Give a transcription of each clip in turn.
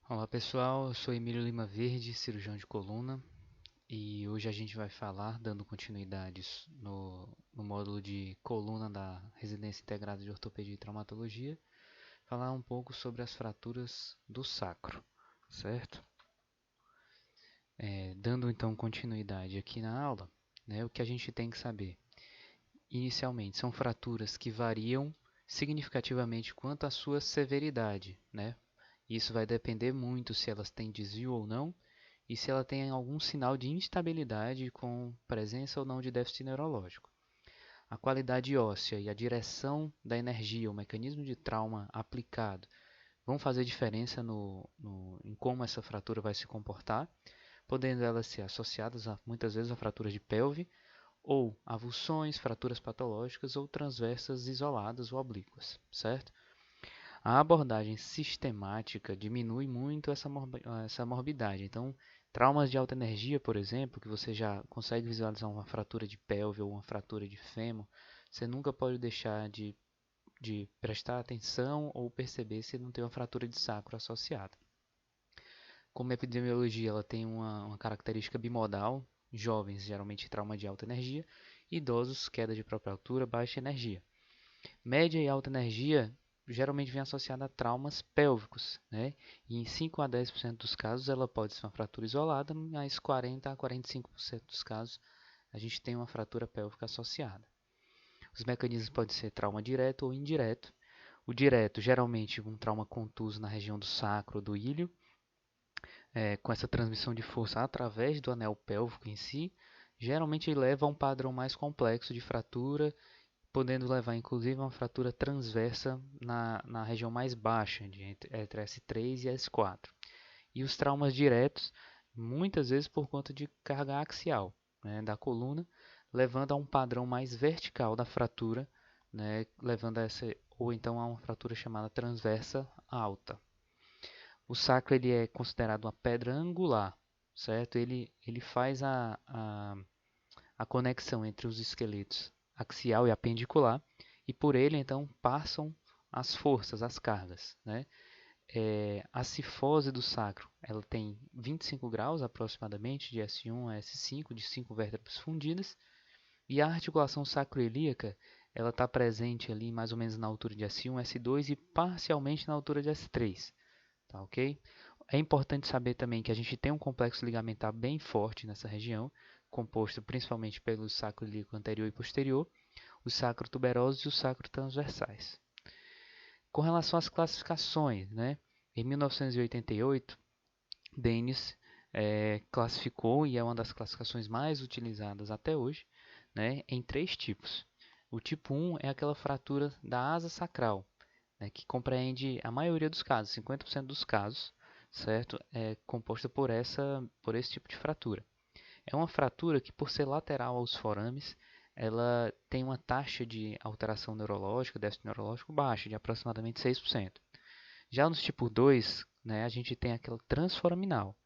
Olá pessoal, eu sou Emílio Lima Verde, cirurgião de coluna, e hoje a gente vai falar, dando continuidade no módulo de coluna da Residência Integrada de Ortopedia e Traumatologia, falar um pouco sobre as fraturas do sacro, certo? Dando então continuidade aqui na aula, né, o que a gente tem que saber? Inicialmente, são fraturas que variam significativamente quanto à sua severidade, né? Isso vai depender muito se elas têm desvio ou não e se ela tem algum sinal de instabilidade com presença ou não de déficit neurológico. A qualidade óssea e a direção da energia, o mecanismo de trauma aplicado, vão fazer diferença em como essa fratura vai se comportar, podendo elas ser associadas muitas vezes a fraturas de pelve, ou avulsões, fraturas patológicas ou transversas isoladas ou oblíquas, certo? A abordagem sistemática diminui muito essa morbidade. Então, traumas de alta energia, por exemplo, que você já consegue visualizar uma fratura de pelve ou uma fratura de fêmur, você nunca pode deixar de prestar atenção ou perceber se não tem uma fratura de sacro associada. Como a epidemiologia ela tem uma característica bimodal, jovens geralmente trauma de alta energia, idosos queda de própria altura, baixa energia. Média e alta energia geralmente vem associada a traumas pélvicos, né? E em 5 a 10% dos casos ela pode ser uma fratura isolada, mas 40 a 45% dos casos a gente tem uma fratura pélvica associada. Os mecanismos podem ser trauma direto ou indireto. O direto, geralmente um trauma contuso na região do sacro ou do ilho, com essa transmissão de força através do anel pélvico em si, geralmente leva a um padrão mais complexo de fratura, podendo levar inclusive a uma fratura transversa na região mais baixa, entre S3 e S4. E os traumas diretos, muitas vezes por conta de carga axial, né, da coluna, levando a um padrão mais vertical da fratura, né, levando a essa, ou então a uma fratura chamada transversa alta. O sacro ele é considerado uma pedra angular, certo? Ele faz a conexão entre os esqueletos axial e apendicular, e por ele então passam as forças, as cargas, né? A cifose do sacro, ela tem 25 graus aproximadamente, de S1 a S5, de 5 vértebras fundidas, e a articulação sacroiliaca, ela está presente ali mais ou menos na altura de S1, S2 e parcialmente na altura de S3, tá ok? É importante saber também que a gente tem um complexo ligamentar bem forte nessa região, composto principalmente pelos sacro ilíaco anterior e posterior, os sacrotuberosos e os sacrotransversais. Com relação às classificações, né? Em 1988, Dennis classificou, e é uma das classificações mais utilizadas até hoje, né, em três tipos. O tipo 1 é aquela fratura da asa sacral, né, que compreende a maioria dos casos, 50% dos casos, certo? É composta por esse tipo de fratura. É uma fratura que, por ser lateral aos forames, ela tem uma taxa de alteração neurológica, déficit neurológico baixa, de aproximadamente 6%. Já no tipo 2, né, a gente tem aquela transforaminal.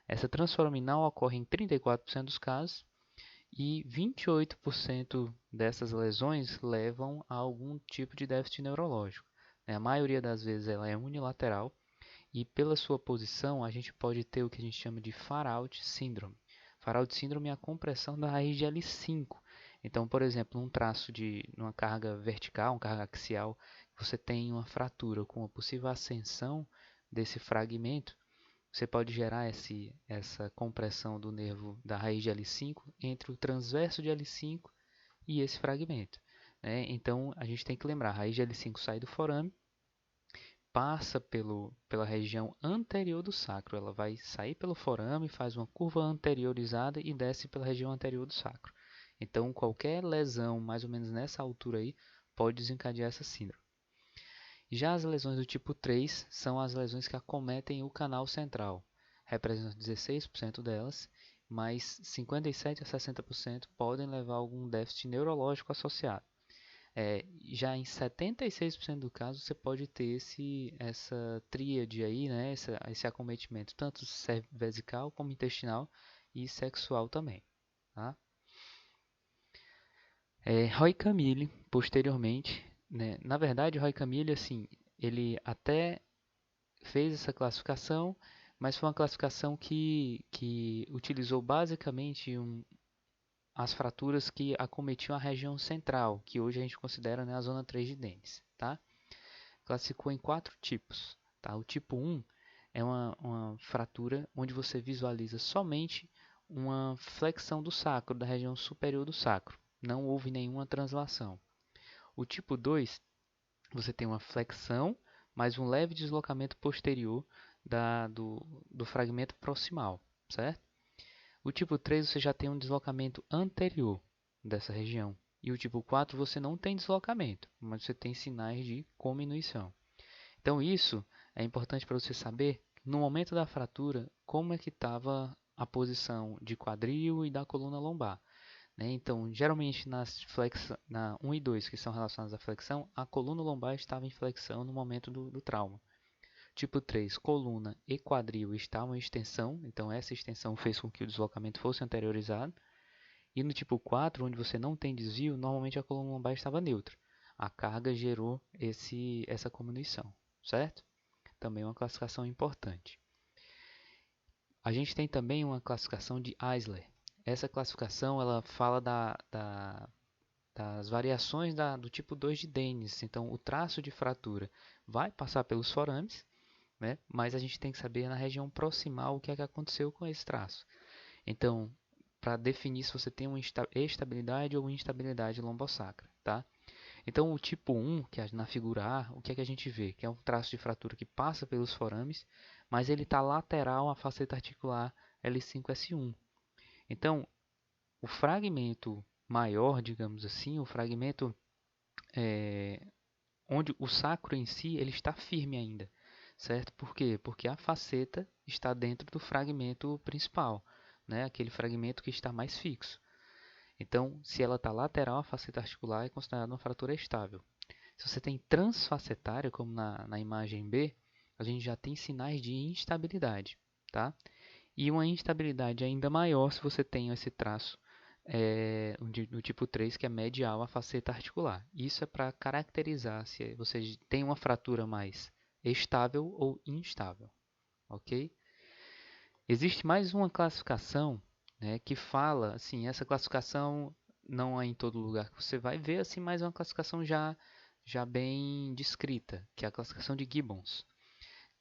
Essa transforaminal ocorre em 34% dos casos e 28% dessas lesões levam a algum tipo de déficit neurológico. A maioria das vezes ela é unilateral e pela sua posição a gente pode ter o que a gente chama de Faraut síndrome. Faraut síndrome é a compressão da raiz de L5. Então, por exemplo, um traço de uma carga vertical, uma carga axial, você tem uma fratura com a possível ascensão desse fragmento, você pode gerar essa compressão do nervo da raiz de L5 entre o transverso de L5 e esse fragmento, né? Então, a gente tem que lembrar, a raiz de L5 sai do forame, passa pela região anterior do sacro. Ela vai sair pelo forame, faz uma curva anteriorizada e desce pela região anterior do sacro. Então, qualquer lesão, mais ou menos nessa altura aí, pode desencadear essa síndrome. Já as lesões do tipo 3 são as lesões que acometem o canal central. Representam 16% delas, mas 57 a 60% podem levar a algum déficit neurológico associado. Já em 76% do caso, você pode ter essa tríade aí, né? Esse acometimento, tanto vesical como intestinal e sexual também. Tá? Roy Camille, posteriormente, né? Na verdade, Roy Camille, assim, ele até fez essa classificação, mas foi uma classificação que utilizou basicamente as fraturas que acometiam a região central, que hoje a gente considera, né, a zona 3 de Dennis, tá? Classificou em 4 tipos, tá? O tipo 1 é uma fratura onde você visualiza somente uma flexão do sacro, da região superior do sacro. Não houve nenhuma translação. O tipo 2, você tem uma flexão, mais um leve deslocamento posterior do fragmento proximal, certo? O tipo 3 você já tem um deslocamento anterior dessa região. E o tipo 4 você não tem deslocamento, mas você tem sinais de cominuição. Então isso é importante para você saber, no momento da fratura, como é que estava a posição de quadril e da coluna lombar. Né? Então, geralmente na 1 e 2, que são relacionadas à flexão, a coluna lombar estava em flexão no momento do trauma. Tipo 3, coluna e quadril estavam em extensão, então essa extensão fez com que o deslocamento fosse anteriorizado. E no tipo 4, onde você não tem desvio, normalmente a coluna lombar estava neutra. A carga gerou essa cominuição, certo? Também uma classificação importante. A gente tem também uma classificação de Eisler. Essa classificação ela fala das variações do tipo 2 de Dennis. Então, o traço de fratura vai passar pelos forames, né? Mas a gente tem que saber na região proximal o que é que aconteceu com esse traço. Então, para definir se você tem uma estabilidade ou instabilidade lombosacra, tá? Então, o tipo 1, que é na figura A, o que é que a gente vê? Que é um traço de fratura que passa pelos forames, mas ele está lateral à faceta articular L5-S1. Então, o fragmento maior, digamos assim, o fragmento onde o sacro em si ele está firme ainda, certo? Por quê? Porque a faceta está dentro do fragmento principal, né? Aquele fragmento que está mais fixo. Então, se ela está lateral à faceta articular, é considerada uma fratura estável. Se você tem transfacetária, como na imagem B, a gente já tem sinais de instabilidade, tá? E uma instabilidade ainda maior se você tem esse traço no tipo 3, que é medial à faceta articular. Isso é para caracterizar se você tem uma fratura mais estável ou instável, ok? Existe mais uma classificação, né, que fala, assim, essa classificação não é em todo lugar que você vai ver, assim, mas é uma classificação já bem descrita, que é a classificação de Gibbons,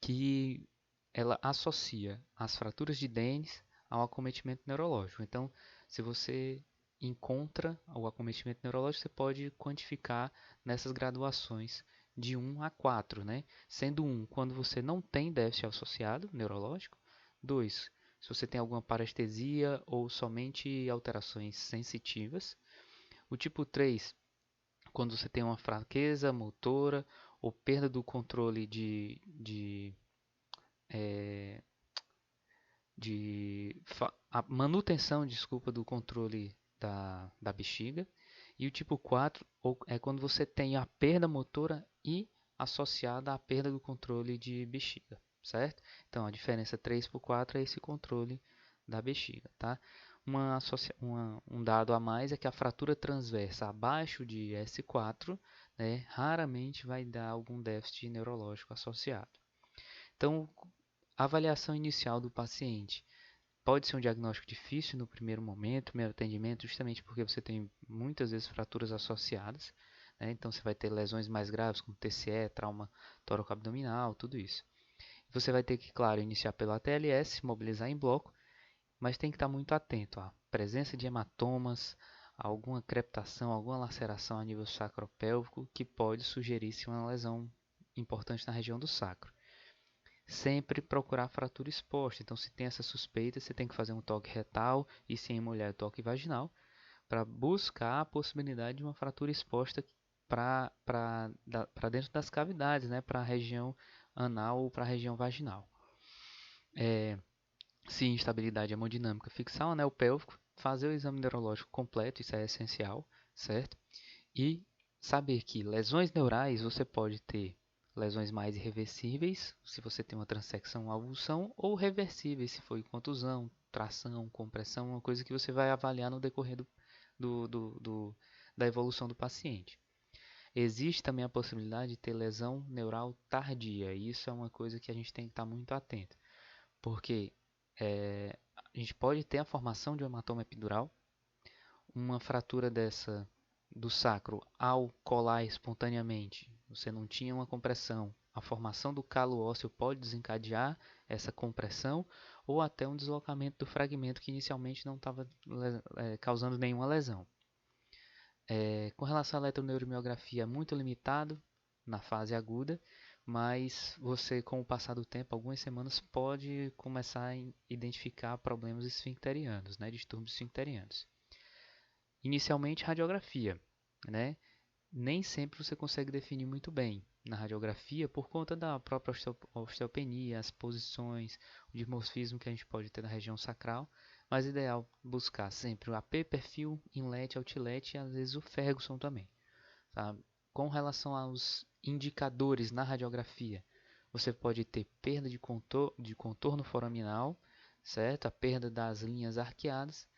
que ela associa as fraturas de Dennis ao acometimento neurológico. Então, se você encontra o acometimento neurológico, você pode quantificar nessas graduações de 1 a 4, né? Sendo 1 quando você não tem déficit associado neurológico, 2 se você tem alguma parestesia ou somente alterações sensitivas, o tipo 3 quando você tem uma fraqueza motora ou perda do controle a manutenção, desculpa, do controle da bexiga. E o tipo 4 é quando você tem a perda motora e associada à perda do controle de bexiga, certo? Então, a diferença 3 por 4 é esse controle da bexiga, tá? Um dado a mais é que a fratura transversa abaixo de S4, né, raramente vai dar algum déficit neurológico associado. Então, a avaliação inicial do paciente pode ser um diagnóstico difícil no primeiro momento, primeiro atendimento, justamente porque você tem muitas vezes fraturas associadas, né? Então você vai ter lesões mais graves, como TCE, trauma tóraco-abdominal, tudo isso. Você vai ter que, claro, iniciar pela ATLS, mobilizar em bloco, mas tem que estar muito atento à presença de hematomas, alguma crepitação, alguma laceração a nível sacropélvico que pode sugerir-se uma lesão importante na região do sacro. Sempre procurar fratura exposta. Então, se tem essa suspeita, você tem que fazer um toque retal e, se em mulher, toque vaginal, para buscar a possibilidade de uma fratura exposta para dentro das cavidades, né? Para a região anal ou para a região vaginal. Se instabilidade hemodinâmica, fixar o anel pélvico, fazer o exame neurológico completo, isso é essencial, certo? E saber que lesões neurais você pode ter lesões mais irreversíveis, se você tem uma transecção ou avulsão, ou reversíveis, se foi contusão, tração, compressão, uma coisa que você vai avaliar no decorrer da evolução do paciente. Existe também a possibilidade de ter lesão neural tardia, e isso é uma coisa que a gente tem que estar muito atento, porque a gente pode ter a formação de um hematoma epidural, uma fratura dessa do sacro ao colar espontaneamente, você não tinha uma compressão, a formação do calo ósseo pode desencadear essa compressão ou até um deslocamento do fragmento que inicialmente não estava causando nenhuma lesão. Com relação à eletroneuromiografia, é muito limitado na fase aguda, mas você, com o passar do tempo, algumas semanas, pode começar a identificar problemas esfincterianos, né, distúrbios esfincterianos. Inicialmente, radiografia, né? Nem sempre você consegue definir muito bem na radiografia por conta da própria osteopenia, as posições, o dimorfismo que a gente pode ter na região sacral, mas é ideal buscar sempre o AP, perfil, inlet, outlet e às vezes o Ferguson também. Tá? Com relação aos indicadores na radiografia, você pode ter perda de contorno foraminal, certo? A perda das linhas arqueadas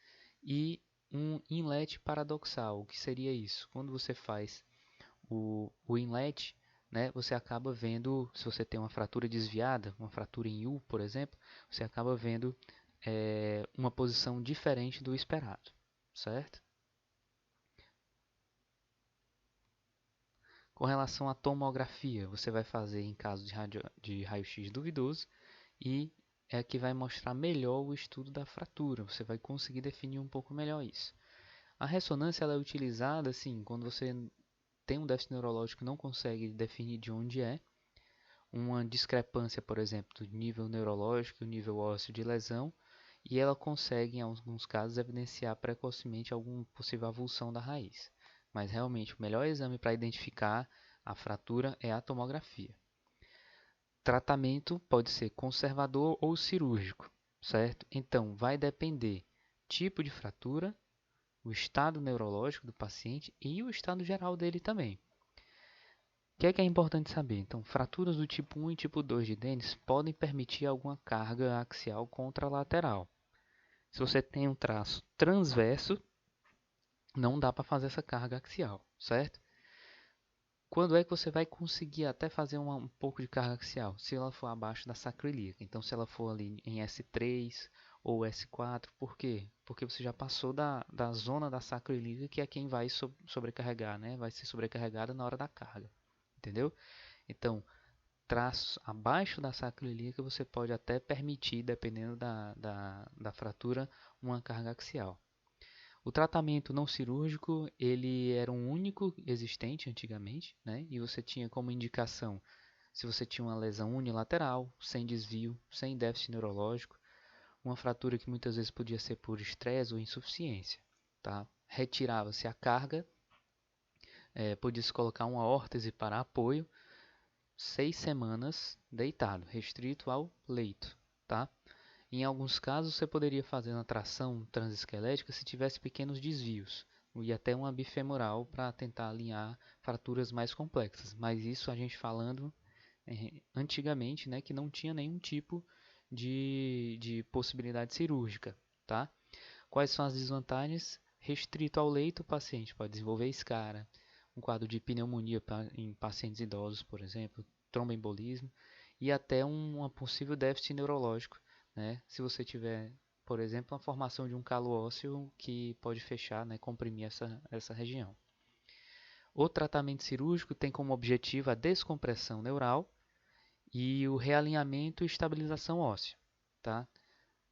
e um inlet paradoxal. O que seria isso? Quando você faz o inlet, né, você acaba vendo, se você tem uma fratura desviada, uma fratura em U, por exemplo, você acaba vendo uma posição diferente do esperado, certo? Com relação à tomografia, você vai fazer em caso de raio-x duvidoso e é que vai mostrar melhor o estudo da fratura, você vai conseguir definir um pouco melhor isso. A ressonância ela é utilizada assim, quando você tem um déficit neurológico e não consegue definir de onde é, uma discrepância, por exemplo, do nível neurológico e o nível ósseo de lesão, e ela consegue, em alguns casos, evidenciar precocemente alguma possível avulsão da raiz. Mas realmente o melhor exame para identificar a fratura é a tomografia. Tratamento pode ser conservador ou cirúrgico, certo? Então vai depender tipo de fratura, o estado neurológico do paciente e o estado geral dele também. O que é importante saber? Então, fraturas do tipo 1 e tipo 2 de Dennis podem permitir alguma carga axial contralateral. Se você tem um traço transverso, não dá para fazer essa carga axial, certo? Quando é que você vai conseguir até fazer um pouco de carga axial? Se ela for abaixo da sacroiliaca. Então, se ela for ali em S3 ou S4, por quê? Porque você já passou da zona da sacroiliaca, que é quem vai sobrecarregar, né? Vai ser sobrecarregada na hora da carga, entendeu? Então, traços abaixo da sacroiliaca você pode até permitir, dependendo da fratura, uma carga axial. O tratamento não cirúrgico, ele era um único existente antigamente, né? E você tinha como indicação, se você tinha uma lesão unilateral, sem desvio, sem déficit neurológico, uma fratura que muitas vezes podia ser por estresse ou insuficiência, tá? Retirava-se a carga, podia-se colocar uma órtese para apoio, 6 semanas deitado, restrito ao leito, tá? Em alguns casos, você poderia fazer uma tração transesquelética se tivesse pequenos desvios e até uma bifemoral para tentar alinhar fraturas mais complexas. Mas isso a gente falando antigamente, né, que não tinha nenhum tipo de possibilidade cirúrgica, tá? Quais são as desvantagens? Restrito ao leito, o paciente pode desenvolver escara, um quadro de pneumonia em pacientes idosos, por exemplo, tromboembolismo e até um possível déficit neurológico, né? Se você tiver, por exemplo, a formação de um calo ósseo que pode fechar, né, comprimir essa região. O tratamento cirúrgico tem como objetivo a descompressão neural e o realinhamento e estabilização óssea, tá?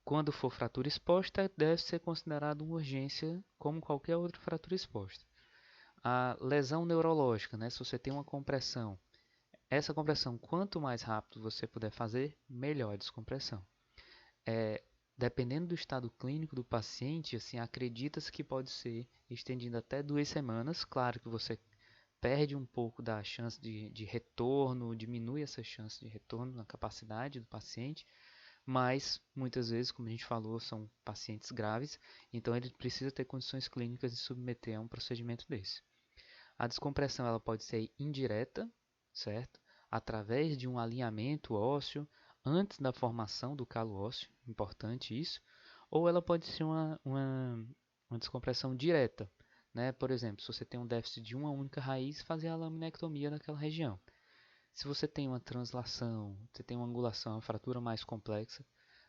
Quando for fratura exposta, deve ser considerado uma urgência como qualquer outra fratura exposta. A lesão neurológica, né? Se você tem uma compressão, essa compressão, quanto mais rápido você puder fazer, melhor a descompressão. Dependendo do estado clínico do paciente, assim, acredita-se que pode ser estendido até 2 semanas. Claro que você perde um pouco da chance de retorno, diminui essa chance de retorno na capacidade do paciente, mas muitas vezes, como a gente falou, são pacientes graves, então ele precisa ter condições clínicas de submeter a um procedimento desse. A descompressão ela pode ser indireta, certo? Através de um alinhamento ósseo antes da formação do calo ósseo, importante isso, ou ela pode ser uma descompressão direta, né? Por exemplo, se você tem um déficit de uma única raiz, fazer a laminectomia naquela região. Se você tem uma translação, você tem uma angulação, uma fratura mais complexa,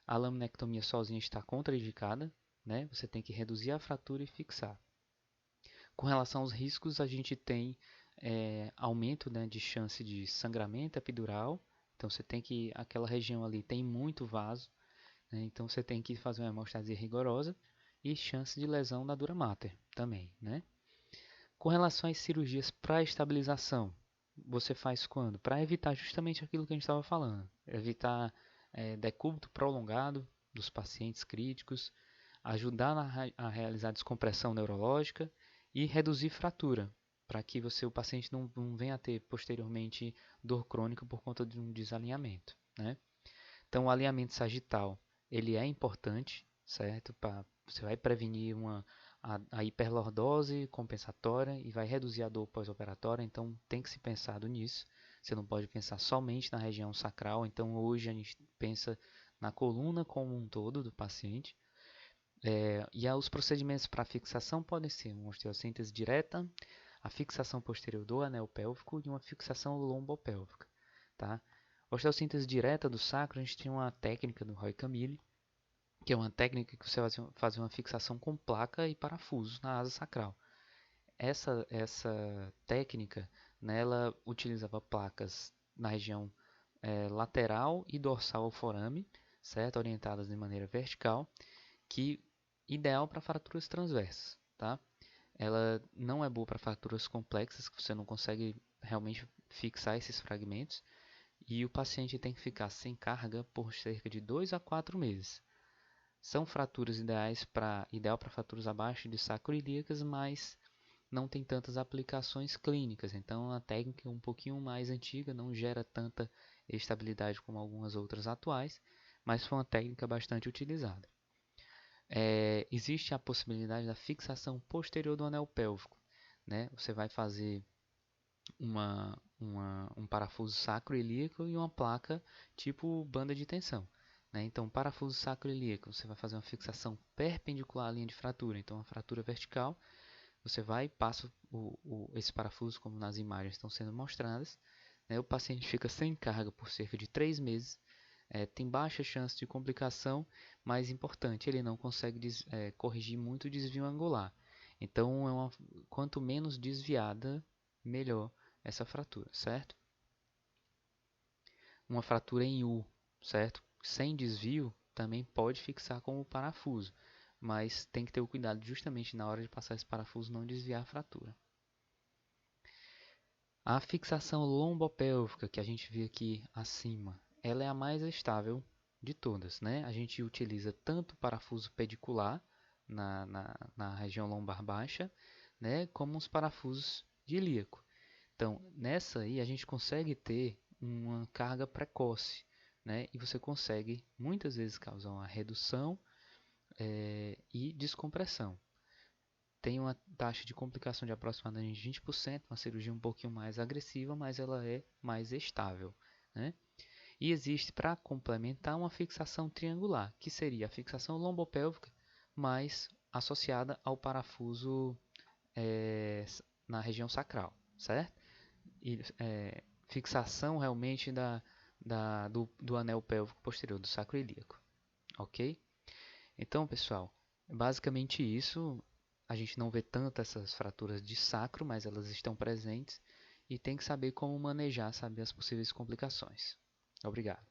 a laminectomia sozinha está contraindicada, né? Você tem que reduzir a fratura e fixar. Com relação aos riscos, a gente tem aumento, né, de chance de sangramento epidural. Então você tem que, aquela região ali tem muito vaso, né? Então você tem que fazer uma hemostasia rigorosa e chance de lesão da dura mater também, né? Com relação às cirurgias para estabilização, você faz quando? Para evitar justamente aquilo que a gente estava falando, evitar decúbito prolongado dos pacientes críticos, ajudar a realizar descompressão neurológica e reduzir fratura, para que o paciente não venha a ter posteriormente dor crônica por conta de um desalinhamento, né? Então, o alinhamento sagital, ele é importante, certo? Você vai prevenir a hiperlordose compensatória e vai reduzir a dor pós-operatória, então tem que se pensar nisso. Você não pode pensar somente na região sacral, então hoje a gente pensa na coluna como um todo do paciente. Os procedimentos para fixação podem ser uma osteossíntese direta, a fixação posterior do anel pélvico e uma fixação lombopélvica, tá? Osteossíntese direta do sacro, a gente tem uma técnica do Roy Camille, que é uma técnica que você vai fazer uma fixação com placa e parafusos na asa sacral. Essa técnica, né, ela utilizava placas na região lateral e dorsal ao forame, certo? Orientadas de maneira vertical, que ideal para fraturas transversas, tá? Ela não é boa para fraturas complexas, que você não consegue realmente fixar esses fragmentos, e o paciente tem que ficar sem carga por cerca de 2 a 4 meses. São fraturas ideal para fraturas abaixo de sacroiliacas, mas não tem tantas aplicações clínicas. Então a técnica é um pouquinho mais antiga, não gera tanta estabilidade como algumas outras atuais, mas foi uma técnica bastante utilizada. Existe a possibilidade da fixação posterior do anel pélvico, né? Você vai fazer um parafuso sacroiliaco e uma placa tipo banda de tensão, né? Então, parafuso sacroiliaco, você vai fazer uma fixação perpendicular à linha de fratura, então uma fratura vertical, você vai e passa esse parafuso, como nas imagens estão sendo mostradas, né? O paciente fica sem carga por cerca de 3 meses, tem baixa chance de complicação, mas importante, ele não consegue corrigir muito o desvio angular. Então, quanto menos desviada, melhor essa fratura, certo? Uma fratura em U, certo? Sem desvio, também pode fixar como parafuso, mas tem que ter o cuidado justamente na hora de passar esse parafuso não desviar a fratura. A fixação lombopélvica que a gente vê aqui acima, ela é a mais estável de todas, né? A gente utiliza tanto o parafuso pedicular na região lombar baixa, né, como os parafusos de ilíaco. Então, nessa aí a gente consegue ter uma carga precoce, né? E você consegue muitas vezes causar uma redução e descompressão. Tem uma taxa de complicação de aproximadamente 20%, uma cirurgia um pouquinho mais agressiva, mas ela é mais estável, né? E existe, para complementar, uma fixação triangular, que seria a fixação lombopélvica, mas associada ao parafuso na região sacral, certo? E, fixação realmente do anel pélvico posterior, do sacroiliaco, ok? Então, pessoal, basicamente isso. A gente não vê tanto essas fraturas de sacro, mas elas estão presentes e tem que saber como manejar, saber as possíveis complicações. Obrigado.